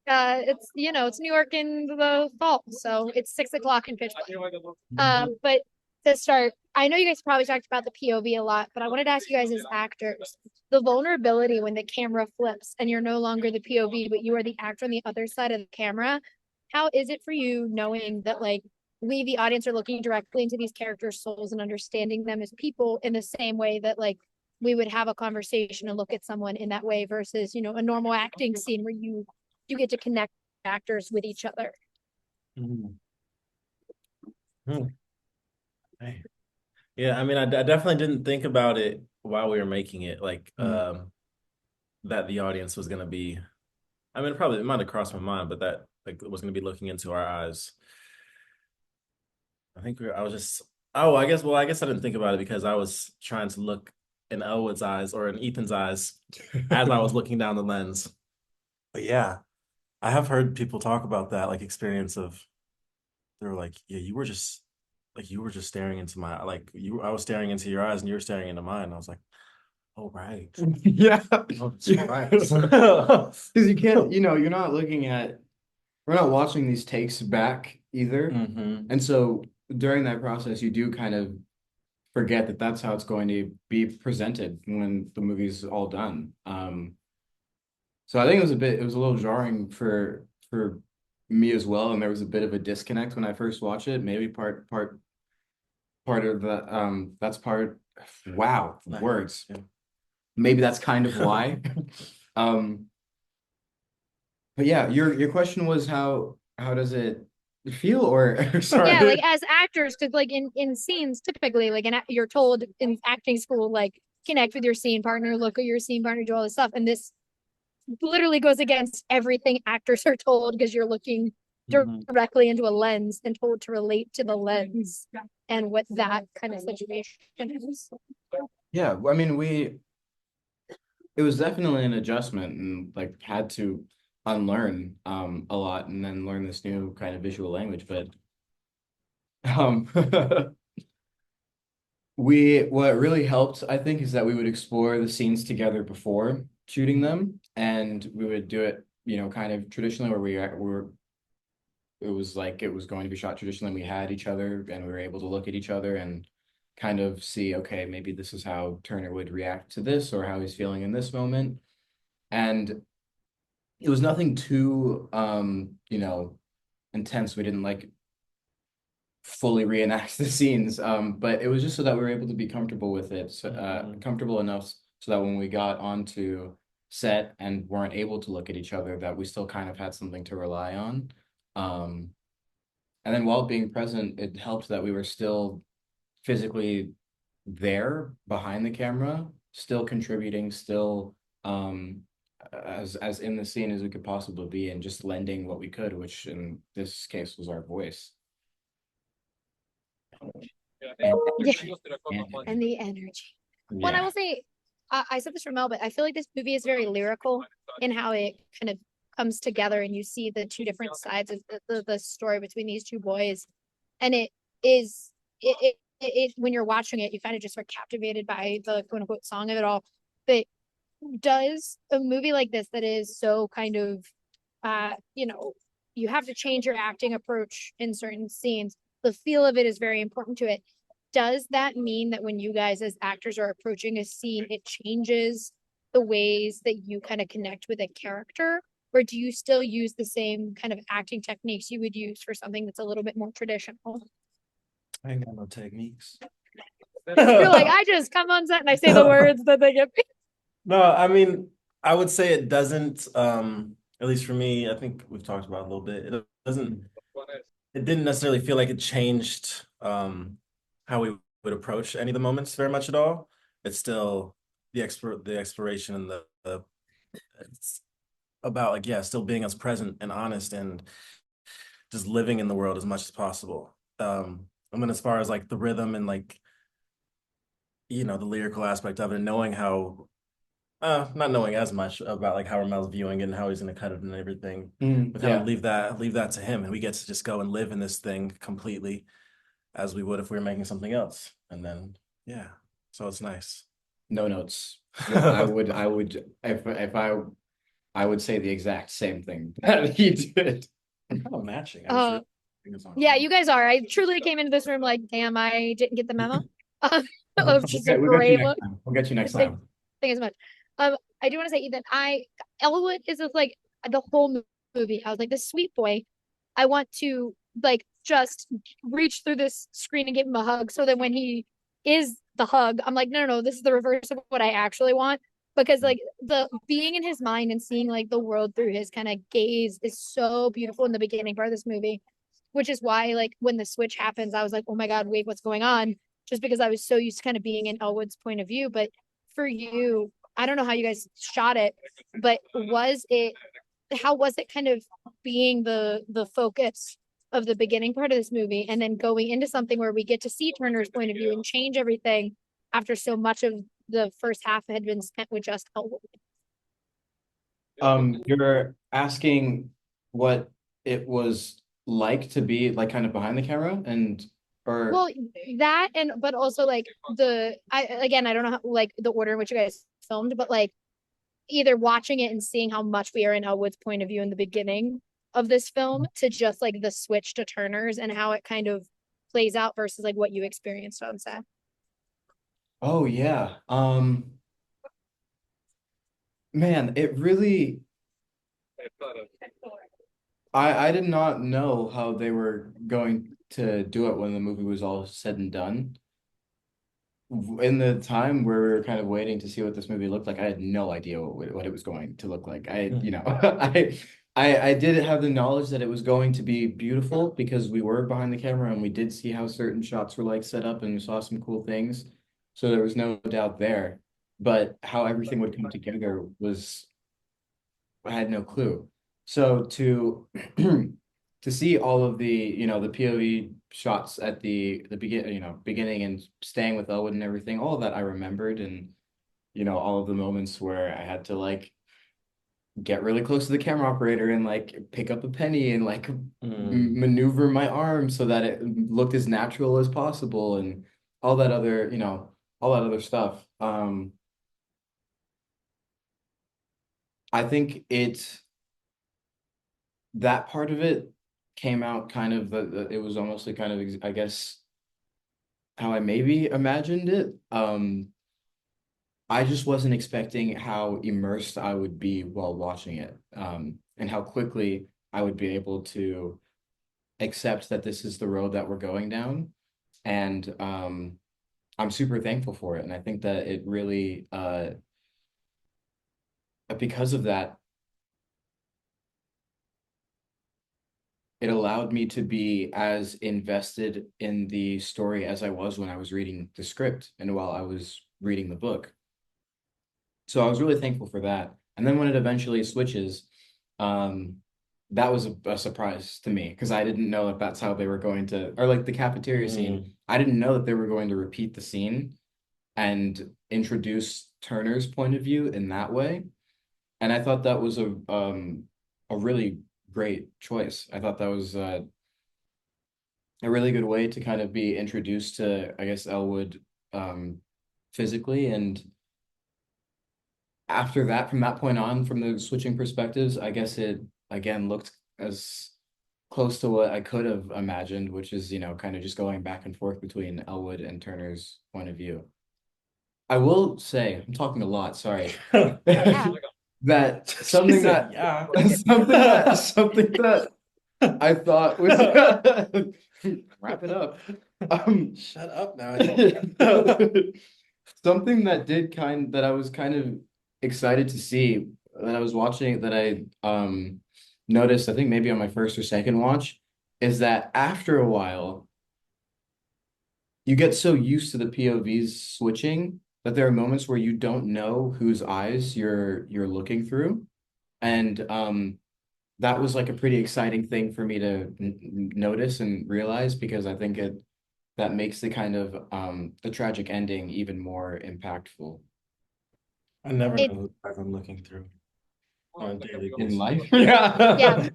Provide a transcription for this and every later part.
It's it's New York in the fall, so it's 6 o'clock in pitch black. But to start, I know you guys probably talked about the POV a lot, but I wanted to ask you guys as actors, the vulnerability when the camera flips and you're no longer the POV, but you are the actor on the other side of the camera. How is it for you knowing that like we, the audience, are looking directly into these characters' souls and understanding them as people in the same way that like we would have a conversation and look at someone in that way versus, a normal acting scene where you get to connect actors with each other. Mhm. Hmm. Hey. Yeah, I mean, I definitely didn't think about it while we were making it, like that the audience was gonna be. I mean, it might have crossed my mind, but that like was gonna be looking into our eyes. I was just. Oh, I guess. Well, I guess I didn't think about it because I was trying to look in Elwood's eyes or in Ethan's eyes as I was looking down the lens. But yeah, I have heard people talk about that, like experience of they were like, yeah, you were just staring into my like you I was staring into your eyes and you were staring into mine. And I was like, oh right. Yeah. Oh, that's right. Because you can't, you're not looking at, we're not watching these takes back either. Hmm. And so during that process, you do kind of forget that that's how it's going to be presented when the movie's all done. So I think it was a little jarring for me as well, and there was a bit of a disconnect when I first watched it. Maybe part of the that's part. Wow, words. Yeah. Maybe that's kind of why. Um, but yeah, your question was how does it feel or Yeah, like sorry. as actors, because like in scenes, typically, like you're told in acting school, like connect with your scene partner, look at your scene partner, do all this stuff, and this literally goes against everything actors are told because you're looking Hmm. directly into a lens and told to relate to the lens and what that kind of situation is. Yeah, I mean it was definitely an adjustment and like had to unlearn a lot and then learn this new kind of visual language. But um what really helped, I think, is that we would explore the scenes together before shooting them, and we would do it, kind of traditionally where were it was like it was going to be shot traditionally. We had each other and we were able to look at each other and kind of see, okay, maybe this is how Turner would react to this or how he's feeling in this moment. And it was nothing too intense. We didn't like fully reenact the scenes, but it was just so that we were able to be comfortable with it, so, comfortable enough so that when we got onto set and weren't able to look at each other, that we still kind of had something to rely on. Um, and then while being present, it helped that we were still physically there behind the camera, still contributing, still as in the scene as we could possibly be, and just lending what we could, which in this case was our voice. And Yeah, energy. And and energy. the energy. Well, I Yeah. will say, I said this from Mel, but I feel like this movie is very lyrical in how it kind of comes together, and you see the two different sides of the story between these two boys, and it is it when you're watching it, you kind of just are captivated by the quote unquote song of it all. But does a movie like this that is so kind of uh you know you have to change your acting approach in certain scenes, the feel of it is very important to it. Does that mean that when you guys as actors are approaching a scene, it changes the ways that you kind of connect with a character, or do you still use the same kind of acting techniques you would use for something that's a little bit more traditional? I ain't got no techniques. You're like, I just come on set and I say the words that they get. No, I mean, I would say it doesn't, at least for me, I think we've talked about it a little bit. It didn't necessarily feel like it changed how we would approach any of the moments very much at all. It's still the exploration and the it's about like, yeah, still being as present and honest and just living in the world as much as possible. And then as far as like the rhythm and like, the lyrical aspect of it, knowing how not knowing as much about like how Ramel's viewing it and how he's gonna cut it and everything. We kind of Yeah. leave that to him, and we get to just go and live in this thing completely as we would if we were making something else. And then yeah, so it's nice. No notes. I would if I would say the exact same thing that he did. I'm kind of matching. Yeah, you guys are. I truly came into this room like, damn, I didn't get the memo. Of just a We'll get you great next look. time. We'll get you next Thank, time. thank you so much. I do want to say, Ethan, Elwood is just like the whole movie. I was like, this sweet boy. I want to like just reach through this screen and give him a hug. So that when he is the hug, I'm like, no, this is the reverse of what I actually want. Because like the being in his mind and seeing like the world through his kind of gaze is so beautiful in the beginning part of this movie, which is why like when the switch happens, I was like, oh my God, wait, what's going on? Just because I was so used to kind of being in Elwood's point of view. But for you, I don't know how you guys shot it, but how was it kind of being the focus of the beginning part of this movie and then going into something where we get to see Turner's point of view and change everything after so much of the first half had been spent with just Elwood? You're asking what it was like to be like kind of behind the camera or Well, that and but also like I don't know how like the order in which you guys filmed, but like either watching it and seeing how much we are in Elwood's point of view in the beginning of this film to just like the switch to Turner's and how it kind of plays out versus like what you experienced on set. oh yeah. Man, it really I did not know how they were going to do it when the movie was all said and done. In the time where we were kind of waiting to see what this movie looked like, I had no idea what it was going to look like. I did have the knowledge that it was going to be beautiful because we were behind the camera and we did see how certain shots were like set up and we saw some cool things. So there was no doubt there. But how everything would come together was I had no clue. So to to see all of the POV shots at beginning and staying with Elwood and everything, all of that I remembered and all of the moments where I had to like get really close to the camera operator and like pick up a penny and like maneuver my arm so that it looked as natural as possible and all that other, all that other stuff. I think that part of it came out kind of it was almost like kind of I guess how I maybe imagined it. I just wasn't expecting how immersed I would be while watching it, and how quickly I would be able to accept that this is the road that we're going down. And I'm super thankful for it. And I think that it really because of that, it allowed me to be as invested in the story as I was when I was reading the script and while I was reading the book. So I was really thankful for that. And then when it eventually switches, that was a surprise to me because I didn't know that that's how they were going to, or like the cafeteria scene. I didn't know that they were going to repeat the scene and introduce Turner's point of view in that way. And I thought that was a really great choice. I thought that was a really good way to kind of be introduced to, I guess, Elwood physically. And after that, from that point on, from the switching perspectives, I guess it again looked as close to what I could have imagined, which is, kind of just going back and forth between Elwood and Turner's point of view. I will say, I'm talking a lot, sorry. Yeah. That something that yeah. something that I thought was wrap it up. Shut up now. Something that I was kind of excited to see that I was watching that I noticed, I think maybe on my first or second watch, is that after a while you get so used to the POVs switching that there are moments where you don't know whose eyes you're looking through. And that was like a pretty exciting thing for me to notice and realize because I think that makes the kind of the tragic ending even more impactful. I never know who I'm looking through on a daily basis. In life. Yeah.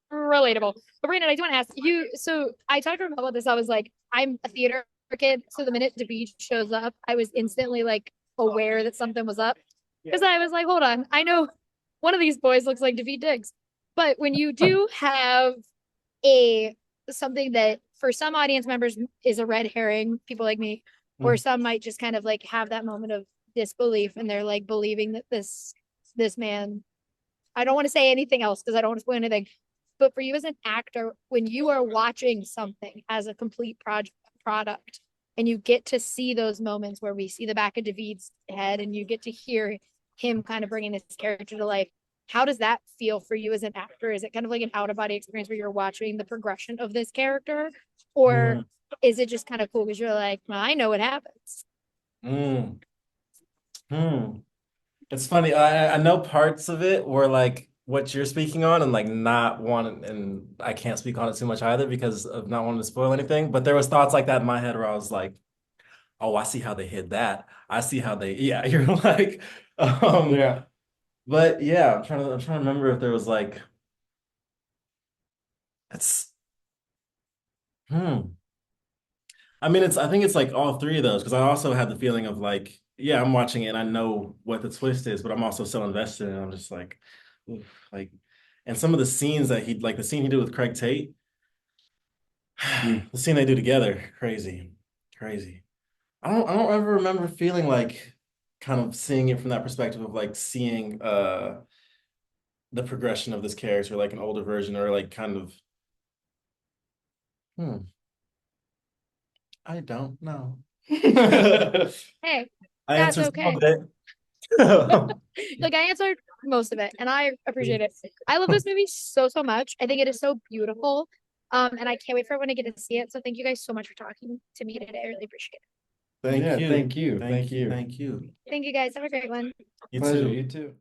Relatable. But Brandon, I do want to ask you. So I talked to him about this. I was like, I'm a theater kid. So the minute David shows up, I was instantly like aware that something was up. Because I was like, hold on, I know one of these boys looks like Daveed Diggs. But when you do have a something that for some audience members is a red herring, people like me, or some might just kind of like have that moment of disbelief and they're like believing that this man, I don't want to say anything else because I don't want to spoil anything. But for you as an actor, when you are watching something as a complete product and you get to see those moments where we see the back of David's head and you get to hear him kind of bringing this character to life, how does that feel for you as an actor? Is it kind of like an out of body experience where you're watching the progression of this character? Or is it just kind of cool because you're like, well, I know what happens? Mm. Hmm. It's funny. I know parts of it were like what you're speaking on and like not wanting, and I can't speak on it too much either because of not wanting to spoil anything. But there was thoughts like that in my head where I was like, oh, I see how they hid that. I see how they, yeah, you're like, Yeah. but yeah, I'm trying to remember if there was like, it's, hmm. I mean, I think it's like all three of those because I also had the feeling of like, yeah, I'm watching it and I know what the twist is, but I'm also so invested and I'm just like, oof, like, and some of the scenes that like the scene he did with Craig Tate, the scene they do together, crazy, crazy. I don't ever remember feeling like kind of seeing it from that perspective of like seeing the progression of this character, like an older version or like kind of, hmm, I don't know. Hey, I that's answered some okay. of it. Like I answered most of it and I appreciate it. I love this movie so, so much. I think it is so beautiful. And I can't wait for when I get to see it. So thank you guys so much for talking to me today. I really appreciate Yeah, Thank you. thank you. Thank you. Thank you. it. Thank you guys. Have a great one. You Pleasure, too. you too.